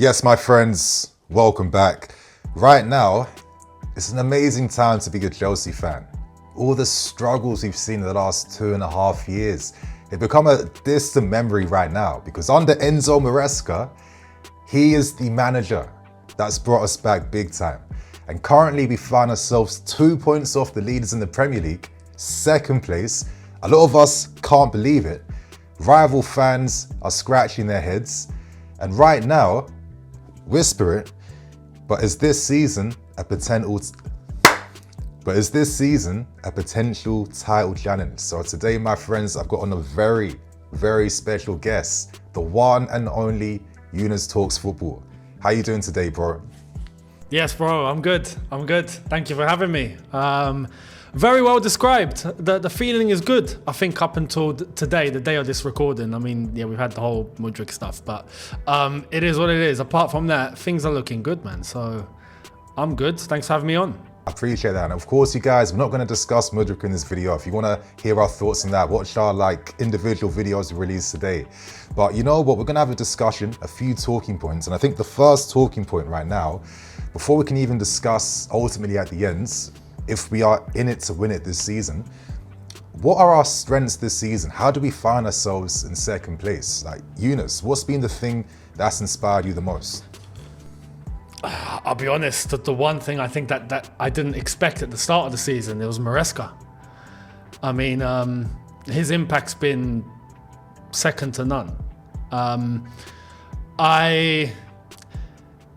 Yes, my friends, welcome back. Right now, it's an amazing time to be a Chelsea fan. All the struggles we've seen in the last 2.5 years, they've become a distant memory right now because under Enzo Maresca, he is the manager that's brought us back big time. And currently we find ourselves 2 points off the leaders in the Premier League, second place. A lot of us can't believe it. Rival fans are scratching their heads. And right now, whisper it, but is this season a potential title challenge? So today, my friends, I've got on a very, very special guest, the one and only Younes Talks Football. How you doing today, bro? Yes, bro, I'm good. Thank you for having me. Very well described. The feeling is good. I think up until today, the day of this recording. I mean, yeah, we've had the whole Mudryk stuff, but it is what it is. Apart from that, things are looking good, man. So I'm good. Thanks for having me on. I appreciate that. And of course, you guys, we're not going to discuss Mudryk in this video. If you want to hear our thoughts on that, watch our individual videos we released today. But you know what? We're going to have a discussion, a few talking points. And I think the first talking point right now, before we can even discuss ultimately at the ends, if we are in it to win it this season, what are our strengths this season? How do we find ourselves in second place? Like, Younes, what's been the thing that's inspired you the most? I'll be honest, the one thing I think that I didn't expect at the start of the season, it was Maresca. I mean, his impact's been second to none.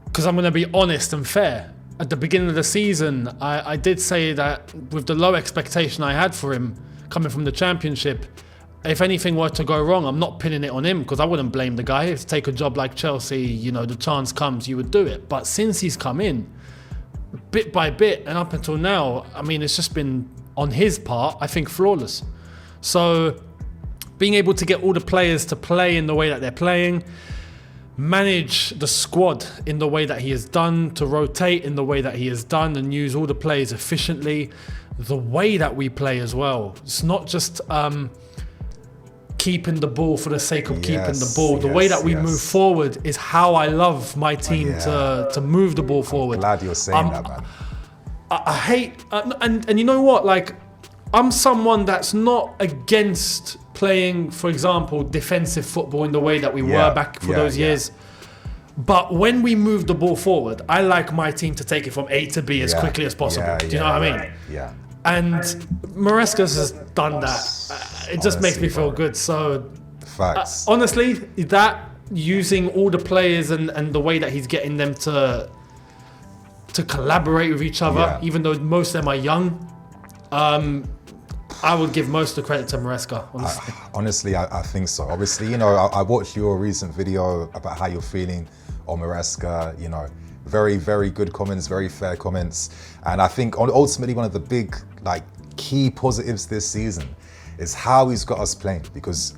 Because I'm going to be honest and fair, at the beginning of the season, I did say that with the low expectation I had for him coming from the Championship, if anything were to go wrong, I'm not pinning it on him because I wouldn't blame the guy. If to take a job like Chelsea, you know, the chance comes, you would do it. But since he's come in, bit by bit, and up until now, I mean, it's just been, on his part, I think, flawless. So being able to get all the players to play in the way that they're playing, manage the squad in the way that he has done, to rotate in the way that he has done and use all the players efficiently, the way that we play as well. It's not just keeping the ball for the sake of keeping the ball. The way that we move forward is how I love my team to move the ball forward. I'm glad you're saying that, man. I hate, and you know what, like, I'm someone that's not against playing, for example, defensive football in the way that we were back for those years. But when we move the ball forward, I like my team to take it from A to B as quickly as possible. Do you know what I mean? Yeah. And Maresca's has done that. It just makes me feel good. So, facts. Honestly, that using all the players and the way that he's getting them to collaborate with each other, even though most of them are young, I would give most of the credit to Maresca, honestly. Honestly, I think so. Obviously, you know, I watched your recent video about how you're feeling on Maresca, you know, very, very good comments, very fair comments. And I think ultimately one of the big, key positives this season is how he's got us playing. Because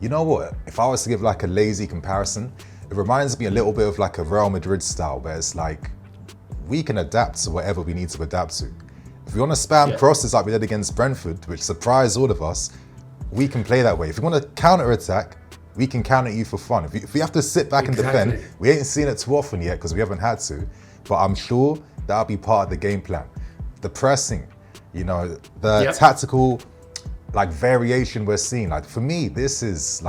you know what, if I was to give a lazy comparison, it reminds me a little bit of a Real Madrid style, where it's we can adapt to whatever we need to adapt to. If we want to spam crosses like we did against Brentford, which surprised all of us, we can play that way. If we want to counter-attack, we can counter you for fun. If we have to sit back and defend, we ain't seen it too often yet because we haven't had to, but I'm sure that'll be part of the game plan. The pressing, you know, the tactical variation we're seeing. For me, this is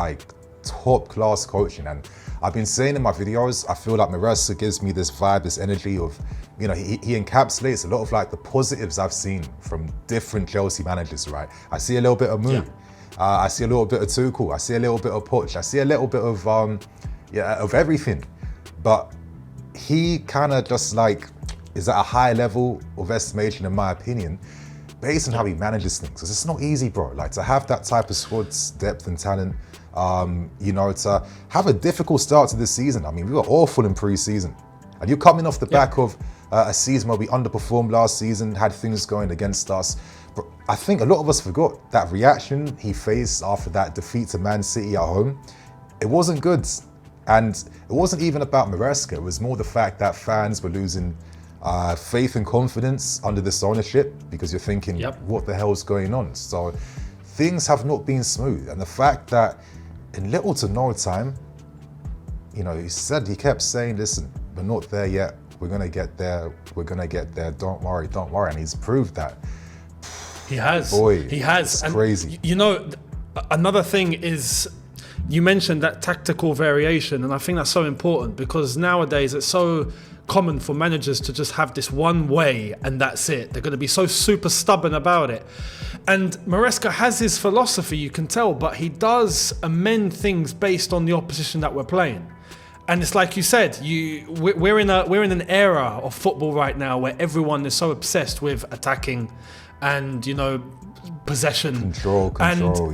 top class coaching. And I've been saying in my videos, I feel like Maresca gives me this vibe, this energy of, you know, he encapsulates a lot of the positives I've seen from different Chelsea managers, right? I see a little bit of Moon. I see a little bit of Tuchel. I see a little bit of Poch. I see a little bit of of everything. But he kind of just is at a high level of estimation, in my opinion, based on how he manages things. Because it's not easy, bro. To have that type of squad's depth and talent, you know, to have a difficult start to this season. I mean, we were awful in pre-season. And you're coming off the back of a season where we underperformed last season, had things going against us. But I think a lot of us forgot that reaction he faced after that defeat to Man City at home. It wasn't good. And it wasn't even about Maresca. It was more the fact that fans were losing faith and confidence under this ownership, because you're thinking, what the hell's going on? So things have not been smooth. And the fact that in little to no time, you know, he kept saying, listen, we're not there yet. We're gonna get there. We're gonna get there. Don't worry, don't worry. And he's proved that. He has. Boy, he has. it's and crazy. You know, another thing is, you mentioned that tactical variation, and I think that's so important because nowadays it's so common for managers to just have this one way and that's it. They're going to be so super stubborn about it. And Maresca has his philosophy, you can tell, but he does amend things based on the opposition that we're playing. And it's like you said, we're in an era of football right now where everyone is so obsessed with attacking and, you know, possession. Control,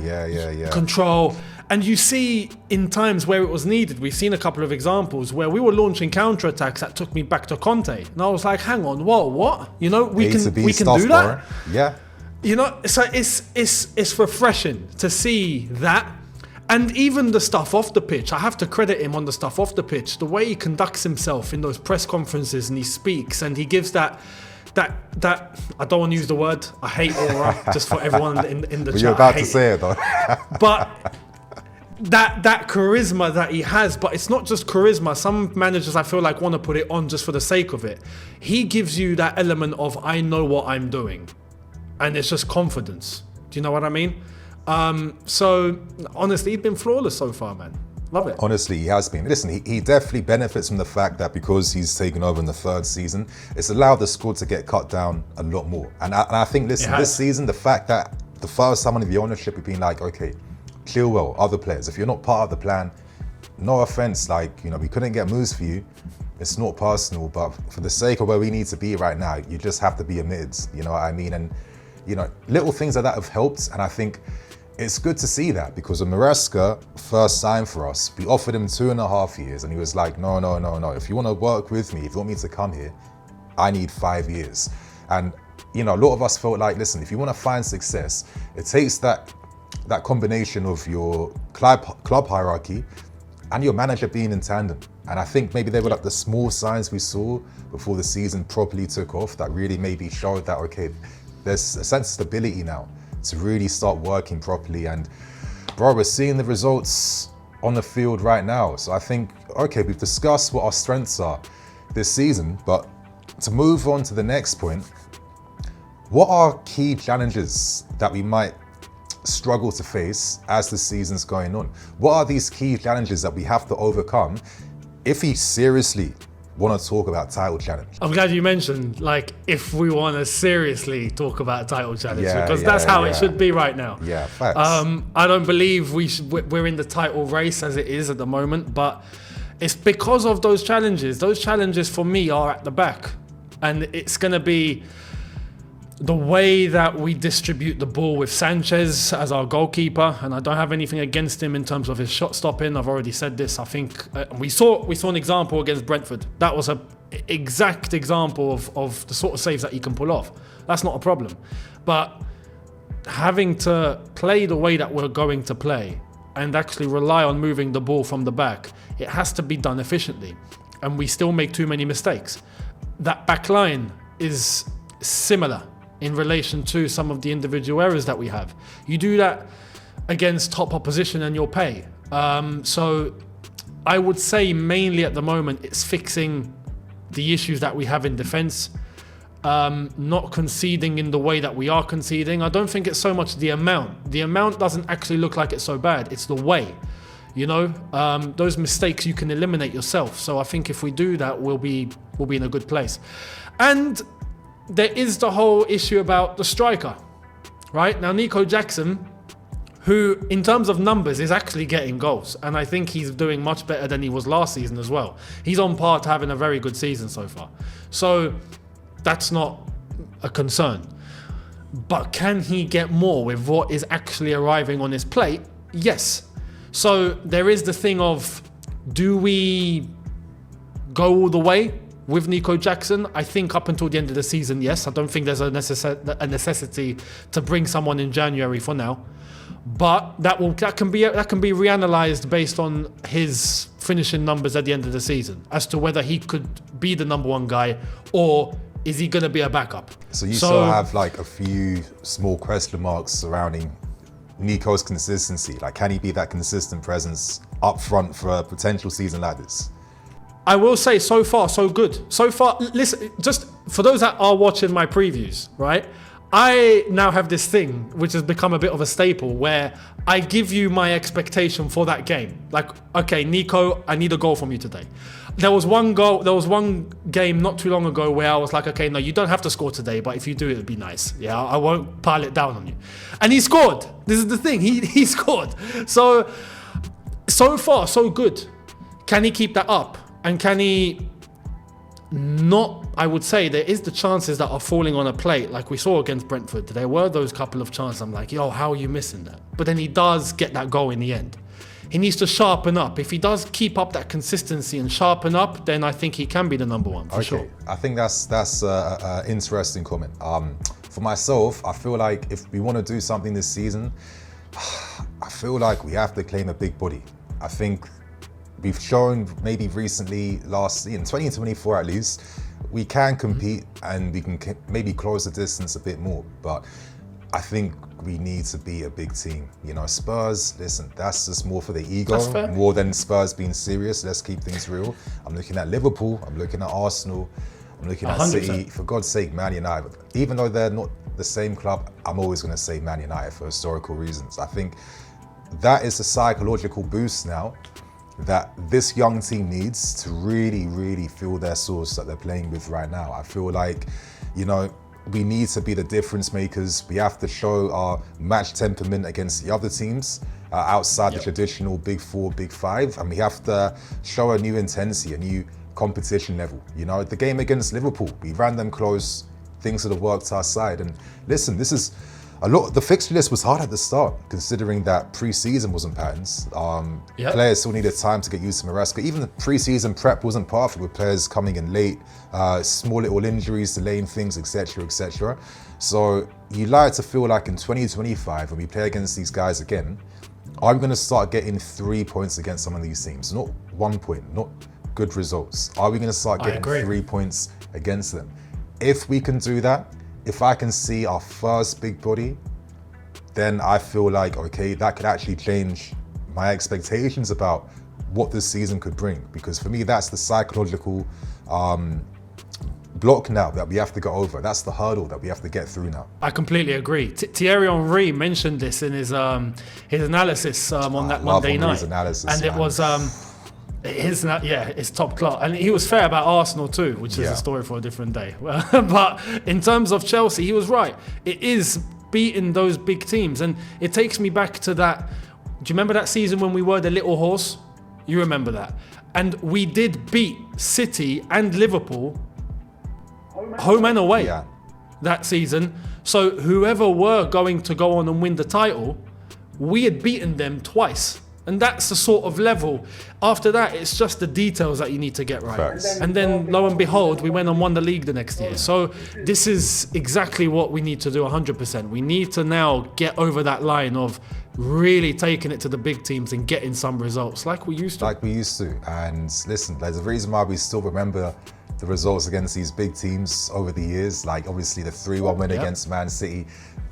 yeah. Control. And you see in times where it was needed, we've seen a couple of examples where we were launching counterattacks that took me back to Conte. And I was like, hang on, whoa, what? You know, we can do that? Yeah. You know, so it's refreshing to see that. And even the stuff off the pitch, I have to credit him on the stuff off the pitch. The way he conducts himself in those press conferences and he speaks and he gives that I don't want to use the word, I hate aura, just for everyone in the chat. You're about to say it though. But that charisma that he has, but it's not just charisma. Some managers I feel like want to put it on just for the sake of it. He gives you that element of, I know what I'm doing. And it's just confidence. Do you know what I mean? So honestly, he's been flawless so far, man. Love it. Honestly, he has been. Listen, he definitely benefits from the fact that because he's taken over in the third season, it's allowed the squad to get cut down a lot more. And I think, listen, this season, the fact that the first time under the ownership, we've been like, okay, Chilwell, other players, if you're not part of the plan, no offense, like, you know, we couldn't get moves for you. It's not personal, but for the sake of where we need to be right now, you just have to be amidst, you know what I mean? And, you know, little things like that have helped. And I think it's good to see that because when Maresca first signed for us, we offered him 2.5 years and he was like, no. If you want to work with me, if you want me to come here, I need 5 years. And, you know, a lot of us felt like, listen, if you want to find success, it takes that combination of your club hierarchy and your manager being in tandem. And I think maybe they were like the small signs we saw before the season properly took off that really maybe showed that, okay, there's a sense of stability now to really start working properly. And bro, we're seeing the results on the field right now. So I think, okay, we've discussed what our strengths are this season, but to move on to the next point, what are key challenges that we might struggle to face as the season's going on? What are these key challenges that we have to overcome if we seriously want to talk about title challenge? I'm glad you mentioned, like, if we want to seriously talk about title challenge, because that's how it should be right now. Yeah, facts. I don't believe we're in the title race as it is at the moment, but it's because of those challenges. Those challenges for me are at the back, and it's going to be the way that we distribute the ball with Sanchez as our goalkeeper, and I don't have anything against him in terms of his shot stopping. I've already said this. I think we saw an example against Brentford. That was an exact example of the sort of saves that he can pull off. That's not a problem. But having to play the way that we're going to play and actually rely on moving the ball from the back, it has to be done efficiently. And we still make too many mistakes. That back line is similar in relation to some of the individual errors that we have. You do that against top opposition and you'll pay. So I would say mainly at the moment it's fixing the issues that we have in defence, not conceding in the way that we are conceding. I don't think it's so much the amount. The amount doesn't actually look like it's so bad. It's the way. You know, those mistakes you can eliminate yourself. So I think if we do that, we'll be in a good place. And there is the whole issue about the striker, right? Now, Nico Jackson, who in terms of numbers is actually getting goals, and I think he's doing much better than he was last season as well. He's on par to having a very good season so far. So that's not a concern. But can he get more with what is actually arriving on his plate? Yes. So there is the thing of, do we go all the way with Nico Jackson? I think up until the end of the season, yes. I don't think there's a necessity to bring someone in January for now. But that can be reanalyzed based on his finishing numbers at the end of the season as to whether he could be the number one guy or is he going to be a backup. So you still have like a few small question marks surrounding Nico's consistency. Like, can he be that consistent presence up front for a potential season like this? I will say so far, so good. So far, listen, just for those that are watching my previews, right? I now have this thing which has become a bit of a staple where I give you my expectation for that game. Like, okay, Nico, I need a goal from you today. There was one game not too long ago where I was like, okay, no, you don't have to score today, but if you do, it would be nice. Yeah, I won't pile it down on you. And he scored. This is the thing. He scored. So far, so good. Can he keep that up? And can he not, I would say there is the chances that are falling on a plate, like we saw against Brentford. There were those couple of chances. I'm like, yo, how are you missing that? But then he does get that goal in the end. He needs to sharpen up. If he does keep up that consistency and sharpen up, then I think he can be the number one for sure. I think that's an interesting comment. For myself, I feel like if we want to do something this season, I feel like we have to claim a big body. I think we've shown maybe recently, in 2024 at least, we can compete and we can maybe close the distance a bit more. But I think we need to be a big team. You know, Spurs, listen, that's just more for the ego, more than Spurs being serious. Let's keep things real. I'm looking at Liverpool, I'm looking at Arsenal, I'm looking at 100%. City. For God's sake, Man United. Even though they're not the same club, I'm always going to say Man United for historical reasons. I think that is a psychological boost now that this young team needs to really, really feel their source that they're playing with right now. I feel like, you know, we need to be the difference makers. We have to show our match temperament against the other teams outside the traditional big four, big five. And we have to show a new intensity, a new competition level. You know, the game against Liverpool, we ran them close, things that have worked our side. And listen, this is a lot. The fixture list was hard at the start, considering that pre-season wasn't patterns. Players still needed time to get used to Maresca. Even the pre-season prep wasn't perfect with players coming in late, small little injuries, delaying things, etc., etc. So you like to feel like in 2025, when we play against these guys again, I'm going to start getting 3 points against some of these teams, not 1 point, not good results. Are we going to start getting 3 points against them? If we can do that, if I can see our first big body, then I feel like, okay, that could actually change my expectations about what this season could bring. Because for me, that's the psychological block now that we have to go over. That's the hurdle that we have to get through now. I completely agree. Thierry Henry mentioned this in his analysis on that Monday night. And it was... it's top class, and he was fair about Arsenal too, which is a story for a different day. But in terms of Chelsea, he was right. It is beating those big teams, and it takes me back to that. Do you remember that season when we were the little horse? You remember that? And we did beat City and Liverpool, home and away, that season. So whoever were going to go on and win the title, we had beaten them twice. And that's the sort of level. After that, it's just the details that you need to get right. Facts. And then, lo and behold, we went and won the league the next year. So this is exactly what we need to do 100%. We need to now get over that line of really taking it to the big teams and getting some results like we used to. And listen, there's a reason why we still remember the results against these big teams over the years. Like obviously the 3-1 win against Man City.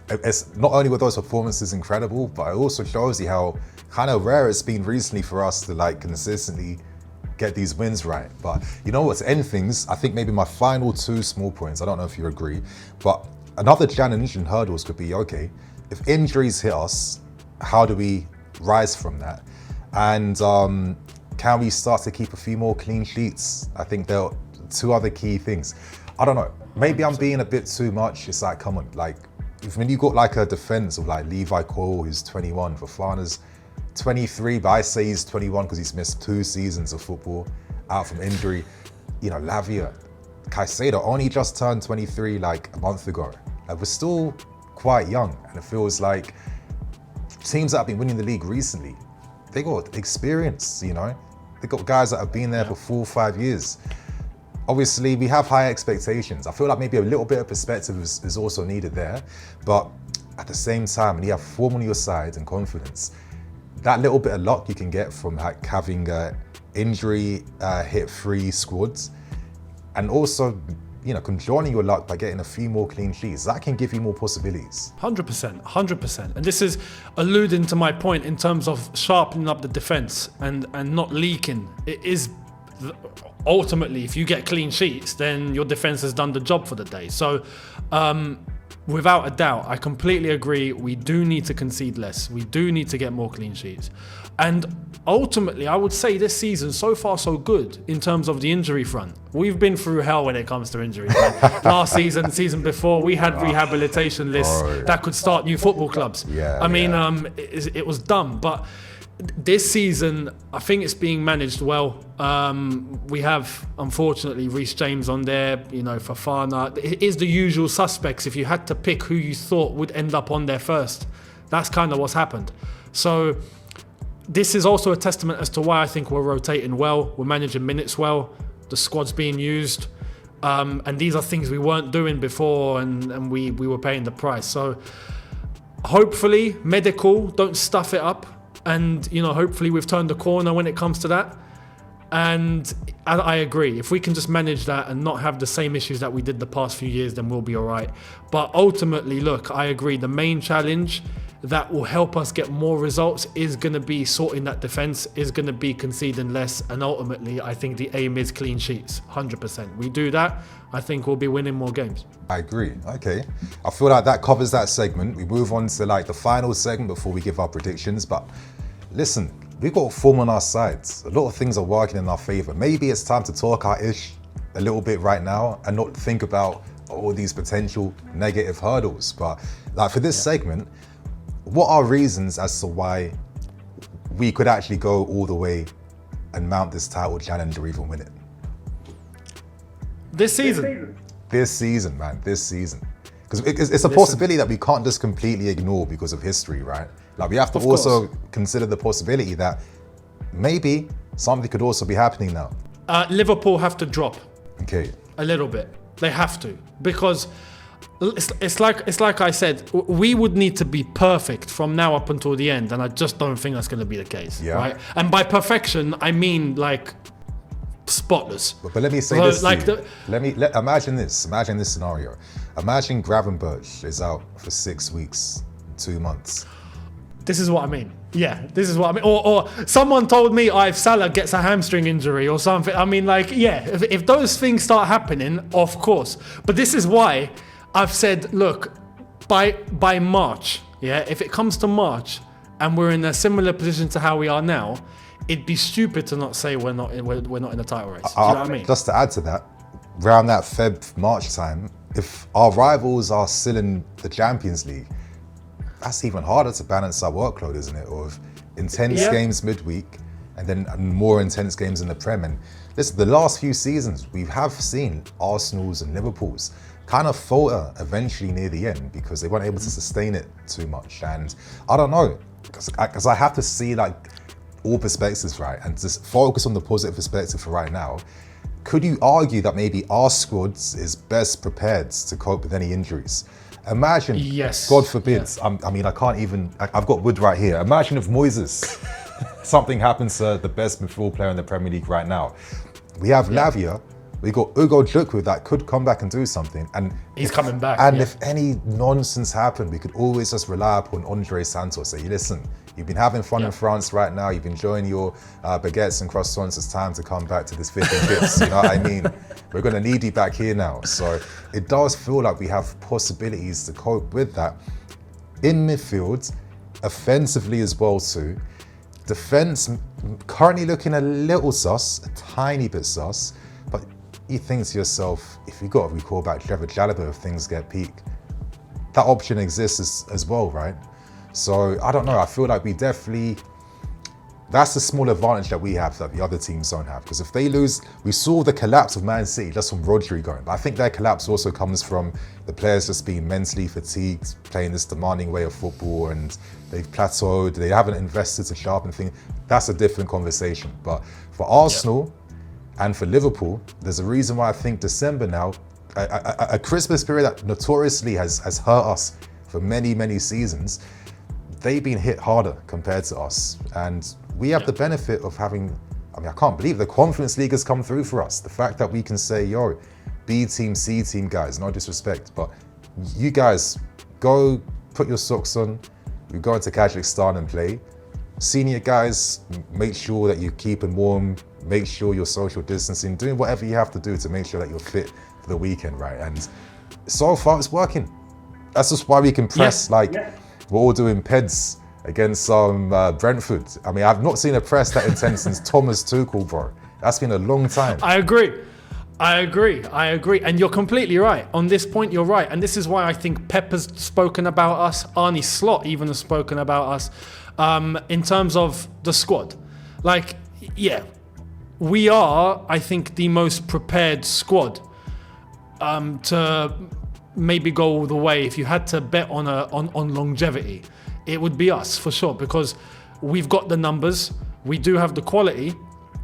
It's not only were those performances incredible, but it also shows you how kind of rare it's been recently for us to like consistently get these wins right. But you know what, to end things, I think maybe my final 2 small points, I don't know if you agree, but another challenge and hurdles could be, okay, if injuries hit us, how do we rise from that? And can we start to keep a few more clean sheets? I think there are 2 other key things. I don't know, maybe I'm being a bit too much. It's like, come on, like, when you got like a defense of like Levi Cole, who's 21, Fofana's 23, but I say he's 21 because he's missed 2 seasons of football out from injury. You know, Lavia, Caicedo only just turned 23 like a month ago. Like, we're still quite young, and it feels like teams that have been winning the league recently, they got experience, you know? They got guys that have been there for 4 or 5 years. Obviously, we have high expectations. I feel like maybe a little bit of perspective is also needed there. But at the same time, when you have form on your side and confidence, that little bit of luck you can get from like having injury hit-free squads, and also, conjoining your luck by getting a few more clean sheets, that can give you more possibilities. 100%. And this is alluding to my point in terms of sharpening up the defense and not leaking. It is ultimately, if you get clean sheets, then your defense has done the job for the day. So without a doubt, I completely agree. We do need to concede less. We do need to get more clean sheets. And ultimately, I would say this season, so far so good in terms of the injury front. We've been through hell when it comes to injuries. Last season, season before, we had rehabilitation lists that could start new football clubs. I mean, it was dumb. But this season, I think it's being managed well. We have, unfortunately, Reece James on there, Fofana. It is the usual suspects. If you had to pick who you thought would end up on there first, that's kind of what's happened. So this is also a testament as to why I think we're rotating well, we're managing minutes well, the squad's being used, and these are things we weren't doing before, and we were paying the price. So hopefully, medical, don't stuff it up, and hopefully we've turned the corner when it comes to that. And I agree, if we can just manage that and not have the same issues that we did the past few years, then we'll be all right. But ultimately, look, I agree, the main challenge that will help us get more results is going to be sorting that defence, is going to be conceding less, and ultimately I think the aim is clean sheets, 100%. We do that, I think we'll be winning more games. I agree. Okay, I feel like that covers that segment. We move on to the final segment before we give our predictions. But listen, we've got form on our sides. A lot of things are working in our favour. Maybe it's time to talk our ish a little bit right now and not think about all these potential negative hurdles. But for this segment, what are reasons as to why we could actually go all the way and mount this title challenge or even win it? This season. This season, man. This season. Because it's a possibility that we can't just completely ignore because of history, right? We have to also consider the possibility that maybe something could also be happening now. Liverpool have to drop. Okay. A little bit. They have to. Because it's like I said, we would need to be perfect from now up until the end, and I just don't think that's going to be the case. Yeah. Right? And by perfection, I mean spotless. But let me say this. Imagine this scenario. Imagine Gravenberch is out for 6 weeks, 2 months. This is what I mean. Yeah, this is what I mean. Or someone told me, if Salah gets a hamstring injury or something. I mean, if those things start happening, of course. But this is why I've said, look, by March, if it comes to March and we're in a similar position to how we are now, it'd be stupid to not say we're not in the title race. Do you know what I mean? Just to add to that, around that March time, if our rivals are still in the Champions League, that's even harder to balance our workload, isn't it? Of intense games midweek and then more intense games in the Prem. And listen, the last few seasons, we have seen Arsenal's and Liverpool's kind of falter eventually near the end because they weren't able to sustain it too much. And I don't know, because I have to see all perspectives, right? And just focus on the positive perspective for right now. Could you argue that maybe our squad is best prepared to cope with any injuries? Imagine, God forbid, I can't even, I've got Wood right here. Imagine if Moises, something happens to the best midfield player in the Premier League right now. We have Lavia, we got Ugo Jukwu that could come back and do something. And he's coming back. And if any nonsense happened, we could always just rely upon Andre Santos. Say, listen, you've been having fun in France right now. You've been enjoying your baguettes and croissants. It's time to come back to this fish and chips. You know what I mean? We're going to need you back here now. So it does feel like we have possibilities to cope with that. In midfield, offensively as well too. Defense currently looking a little sus, a tiny bit sus. But you think to yourself, if you've got to recall back Trevor Chalobah if things get peak, that option exists as well, right? So I don't know, I feel like we definitely, that's the small advantage that we have that the other teams don't have. Because if they lose, we saw the collapse of Man City just from Rodri going. But I think their collapse also comes from the players just being mentally fatigued, playing this demanding way of football, and they've plateaued, they haven't invested to sharpen things. That's a different conversation. But for Arsenal and for Liverpool, there's a reason why I think December now, a Christmas period that notoriously has hurt us for many, many seasons, they've been hit harder compared to us. And we have the benefit of having, I can't believe the Conference League has come through for us. The fact that we can say, B team, C team guys, no disrespect, but you guys go put your socks on, we go into Kazakhstan and play. Senior guys, make sure that you're keeping warm, make sure you're social distancing, doing whatever you have to do to make sure that you're fit for the weekend, right? And so far it's working. That's just why we can press we're all doing PEDs against Brentford. I mean, I've not seen a press that intense since Thomas Tuchel, bro. That's been a long time. I agree. And you're completely right. On this point, you're right. And this is why I think Pep has spoken about us. Arne Slot even has spoken about us in terms of the squad. Like, yeah, we are, I think, the most prepared squad to maybe go all the way. If you had to bet on longevity, it would be us for sure, because we've got the numbers, we do have the quality.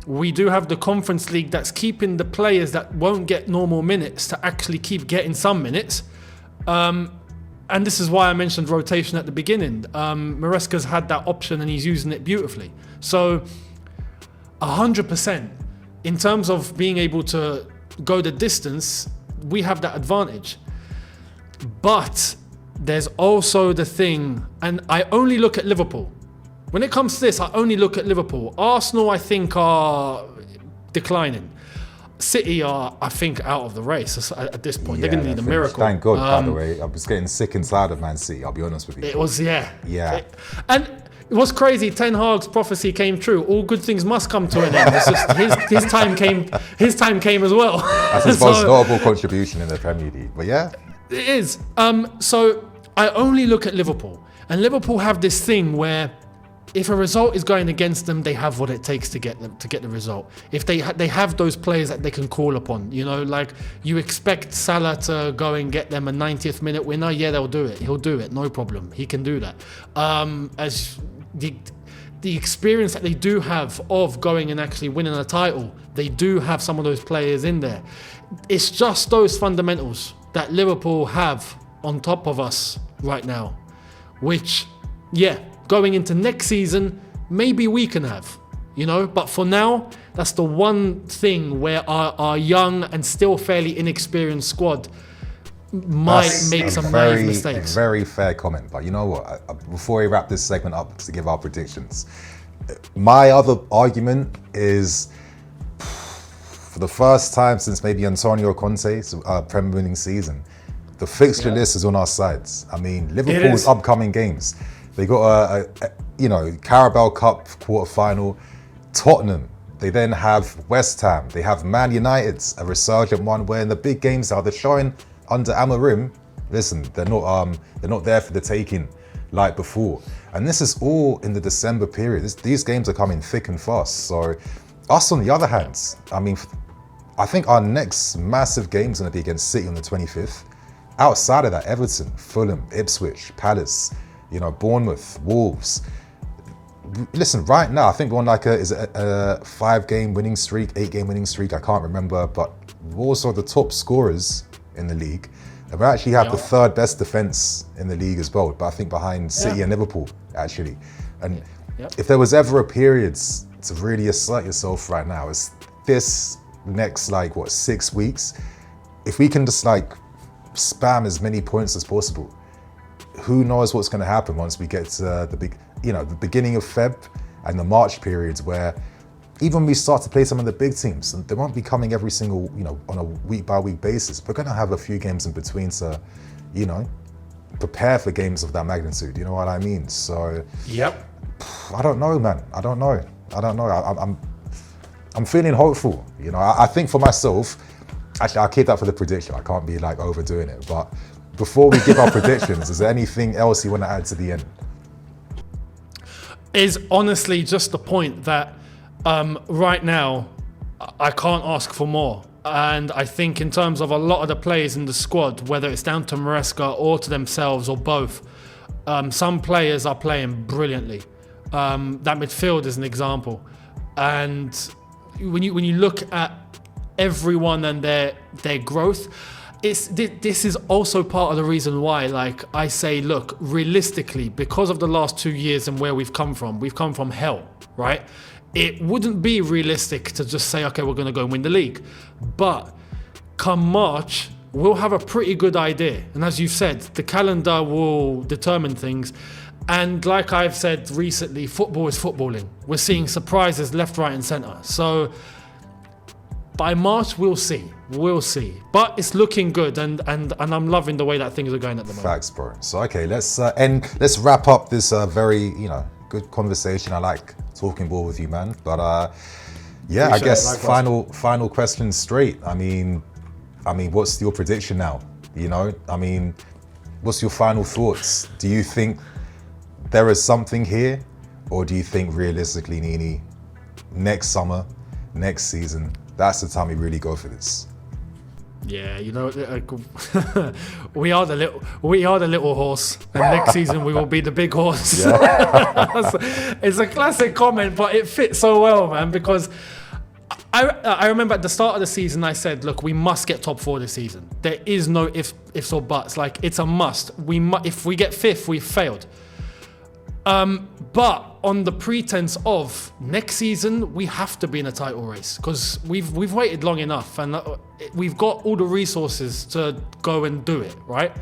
We do have the Conference League that's keeping the players that won't get normal minutes to actually keep getting some minutes. And this is why I mentioned rotation at the beginning. Maresca's had that option and he's using it beautifully. So 100%, in terms of being able to go the distance, we have that advantage. But there's also the thing, and I only look at Liverpool. When it comes to this, I only look at Liverpool. Arsenal, I think, are declining. City are, I think, out of the race at this point. They're going to need a miracle. Thank God, by the way. I was getting sick and tired of Man City, I'll be honest with you. It was, Yeah. And it was crazy. Ten Hag's prophecy came true. All good things must come to an end. It's just his time came. His time came as well. That's his most notable contribution in the Premier League. But yeah, it is. So I only look at Liverpool, and Liverpool have this thing where, if a result is going against them, they have what it takes to get the result. If they have those players that they can call upon, you know, like you expect Salah to go and get them a 90th minute winner. Yeah, they'll do it. He'll do it, no problem. He can do that. As the experience that they do have of going and actually winning a title, they do have some of those players in there. It's just those fundamentals that Liverpool have on top of us right now, which, yeah, going into next season, maybe we can have, you know, but for now, that's the one thing where our young and still fairly inexperienced squad might make some naive mistakes. Very fair comment, but you know what? Before we wrap this segment up to give our predictions, my other argument is, for the first time since maybe Antonio Conte's Premier winning season, the fixture list is on our sides. I mean, Liverpool's upcoming games. They got a Carabao Cup quarter-final, Tottenham. They then have West Ham. They have Man United, a resurgent one, where in the big games they're showing under Amorim. Listen, they're not there for the taking like before. And this is all in the December period. These games are coming thick and fast. So us on the other hand, I mean, I think our next massive game is going to be against City on the 25th. Outside of that, Everton, Fulham, Ipswich, Palace, you know, Bournemouth, Wolves. Listen, right now, I think we're on like a 5-game winning streak, 8-game winning streak, I can't remember, but we're also the top scorers in the league. And we actually have the third best defense in the league as well, but I think behind City and Liverpool, actually. And if there was ever a period to really assert yourself right now, it's this next, 6 weeks. If we can just spam as many points as possible, who knows what's going to happen once we get to the beginning of Feb and the March periods, where even when we start to play some of the big teams, and they won't be coming every single, on a week by week basis. We're going to have a few games in between to, prepare for games of that magnitude. You know what I mean? So, I don't know, man. I don't know. I'm feeling hopeful. I think for myself, actually, I'll keep that for the prediction. I can't be overdoing it, but before we give our predictions, is there anything else you want to add to the end? Is honestly just the point that right now, I can't ask for more. And I think in terms of a lot of the players in the squad, whether it's down to Maresca or to themselves or both, some players are playing brilliantly. That midfield is an example. And when you look at everyone and their growth, this is also part of the reason why, I say, look, realistically, because of the last 2 years and where we've come from hell, right? It wouldn't be realistic to just say, okay, we're going to go and win the league. But come March, we'll have a pretty good idea. And as you've said, the calendar will determine things. And like I've said recently, football is footballing. We're seeing surprises left, right, and centre. So by March, we'll see. But it's looking good, and I'm loving the way that things are going at the moment. Facts, bro. So okay, let's wrap up this very good conversation. I like talking ball with you, man. But yeah, I guess final question straight. I mean, what's your prediction now? I mean, what's your final thoughts? Do you think there is something here, or do you think realistically, Nini, next summer, next season, that's the time we really go for this? Yeah, we are the little horse, and next season we will be the big horse. Yeah. It's a classic comment, but it fits so well, man, because I remember at the start of the season I said, look, we must get top 4 this season. There is no ifs or buts. Like, it's a must. If we get 5th, we've failed. But on the pretense of next season, we have to be in a title race, because we've waited long enough, and we've got all the resources to go and do it, right?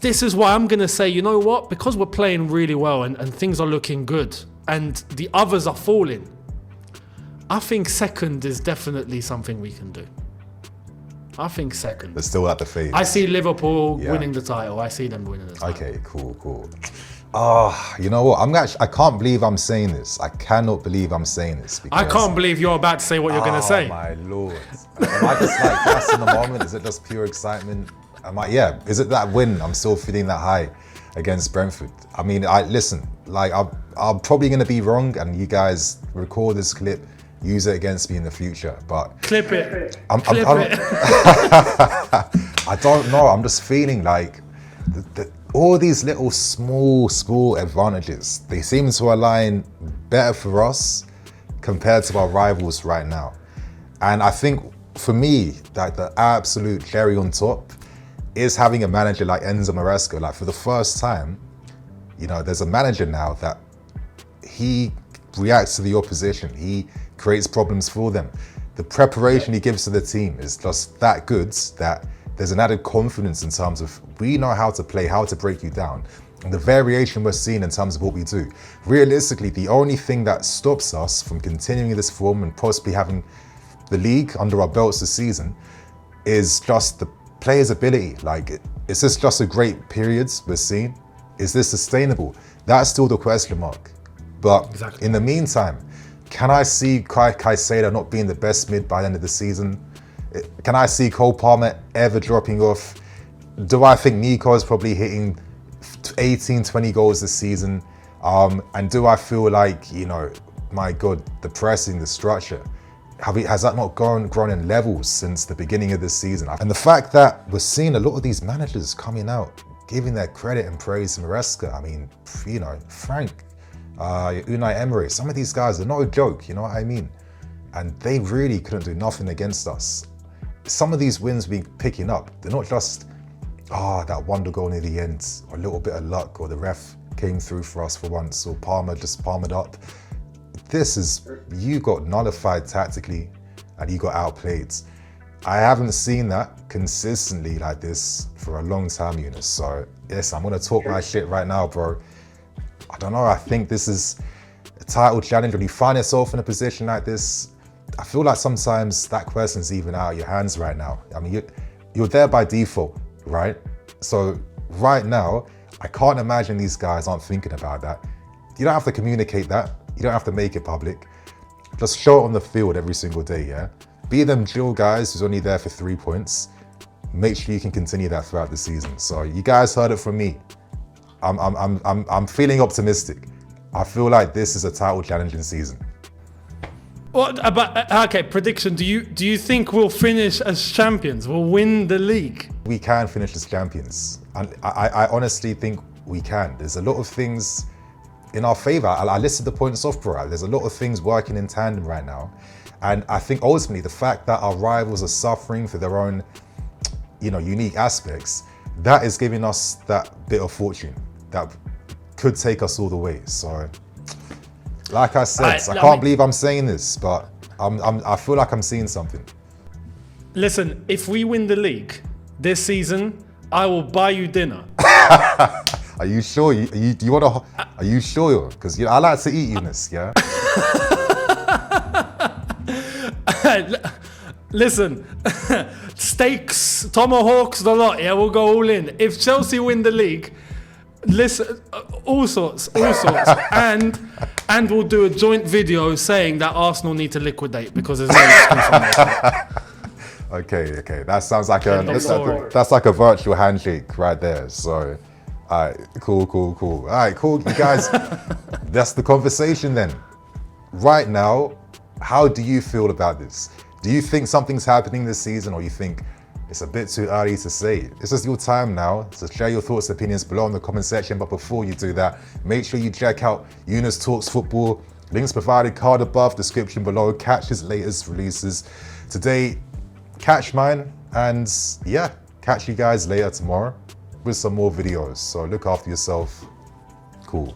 This is why I'm going to say, you know what? Because we're playing really well and things are looking good and the others are falling, I think second is definitely something we can do. I think second. They're still at the phase. I see Liverpool winning the title. I see them winning the title. Okay, cool. You know what? I can't believe I'm saying this. I cannot believe I'm saying this. I can't believe you're about to say what you're going to say. Oh my Lord. Am I just like gassed in the moment? Is it just pure excitement? Is it that win? I'm still feeling that high against Brentford. I mean, listen, like I'm probably going to be wrong, and you guys record this clip, use it against me in the future, but clip it. Clip it. I don't know. I'm just feeling like all these little small advantages, they seem to align better for us compared to our rivals right now. And I think for me, that the absolute cherry on top is having a manager like Enzo Maresca. Like, for the first time, there's a manager now that he reacts to the opposition. He creates problems for them. The preparation he gives to the team is just that good that there's an added confidence in terms of we know how to play, how to break you down. And the variation we're seeing in terms of what we do. Realistically, the only thing that stops us from continuing this form and possibly having the league under our belts this season is just the players' ability. Like, is this just a great period we're seeing? Is this sustainable? That's still the question mark. But in the meantime, can I see Caicedo not being the best mid by the end of the season? Can I see Cole Palmer ever dropping off? Do I think Nico is probably hitting 18, 20 goals this season? And do I feel like, my God, the pressing, the structure, has that not grown in levels since the beginning of this season? And the fact that we're seeing a lot of these managers coming out, giving their credit and praise to Maresca. I mean, Frank, Unai Emery, some of these guys are no joke, you know what I mean? And they really couldn't do nothing against us. Some of these wins we're picking up, they're not just, that wonder goal near the end, or a little bit of luck, or the ref came through for us for once, or Palmer just palmed up. This is, you got nullified tactically, and you got outplayed. I haven't seen that consistently like this for a long time, Younes. So yes, I'm gonna talk my shit right now, bro. I don't know, I think this is a title challenge. When you find yourself in a position like this, I feel like sometimes that question's even out of your hands right now. I mean, you're there by default, right? So right now, I can't imagine these guys aren't thinking about that. You don't have to communicate that. You don't have to make it public. Just show it on the field every single day, yeah? Be them Jill guys who's only there for 3 points. Make sure you can continue that throughout the season. So you guys heard it from me. I'm feeling optimistic. I feel like this is a title challenging season. What about prediction? Do you think we'll finish as champions? We'll win the league? We can finish as champions. And I honestly think we can. There's a lot of things in our favor. I listed the points off, bro. There's a lot of things working in tandem right now. And I think ultimately the fact that our rivals are suffering for their own, unique aspects, that is giving us that bit of fortune that could take us all the way. So, like I said, I can't believe I'm saying this, but I feel like I'm seeing something. Listen, if we win the league this season, I will buy you dinner. Are you sure? Are you sure? Because I like to eat, Younes, yeah? Listen, steaks, tomahawks, the lot, yeah, we'll go all in. If Chelsea win the league, listen, all sorts, and we'll do a joint video saying that Arsenal need to liquidate because there's no excuse on that. Okay. That sounds like that's like a virtual handshake right there. So, all right, cool. All right, cool, you guys. That's the conversation then. Right now, how do you feel about this? Do you think something's happening this season, or you think it's a bit too early to say? This is your time now, so share your thoughts and opinions below in the comment section. But before you do that, make sure you check out Younes Talks Football. Links provided, card above, description below. Catch his latest releases. Today, catch mine, and yeah, catch you guys later tomorrow with some more videos. So look after yourself.